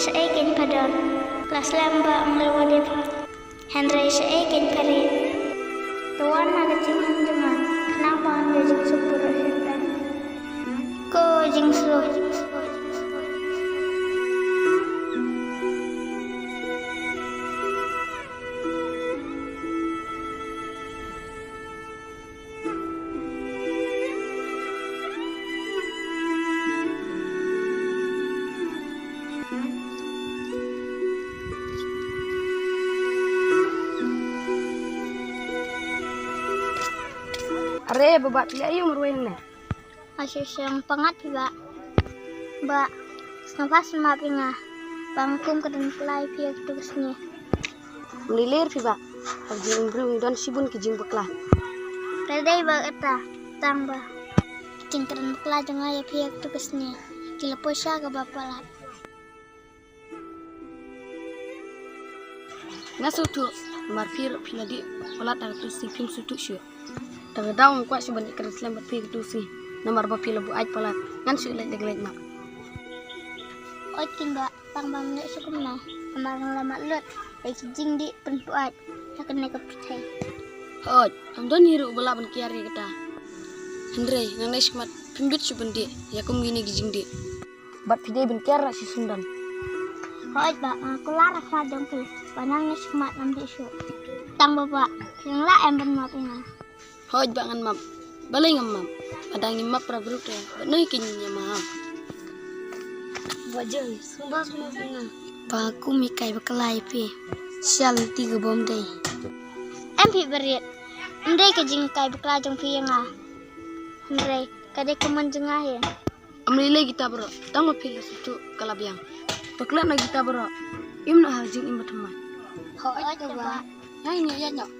seekin padon. Kelas lamba ngelwadip. Henry seekin kari. Tuan ada jingan jengan. Kenapa anda jing supur hentan? Ko jing slow. Are babak pila iyo meruin ne. Asyik yang pangat ba. Ba. Senafas mapinga. Bangkum kedan pelai pia tugasnya. Melilir piba. Abjing brung dan sibun kijing beklah. Redai ba eta tamba. Kijing kedan pelai jangan ya pia tugasnya. Dilepusya ke bapalat. Ngasutu marfir pila di pelat ada tu sipim sutuk syu. Daga daun kuat syu bandik keras lembat pi tu si. Nomor ba pila bu aj pelat. Ngan syu lek mak. Oi timba tang bang nek sukumna. Amang lama lut. Ai kijing di penpuat. Nak kena ke pitai. Hoj, amdon hiru bala ban kiari kata. Hendrei nang nes mat pimbit syu bandi. Ya kum gini kijing di. Bat pidai ban kiara si sundan. Hoi ba aku larak sadong pi. Panang nes mat nam di syu. Tang bapa yang la em ban mapinga. Hoj bangan mam. Balai ngam mam. Padangi map pra brute. Banoi kinya mam. Wajah sumbas mapinga. Baku mikai bakalai pi. Sial tiga bom dei. Em pi berit. Ndai ke jing kai bakla jong pi nga. Ndai kade kuman jengah ya. Amlile kita bro. Tang pila sutu kalabiang. Pakla na kita bro. Imna hajing imba teman. Hoi coba. Ya ini ya nyok.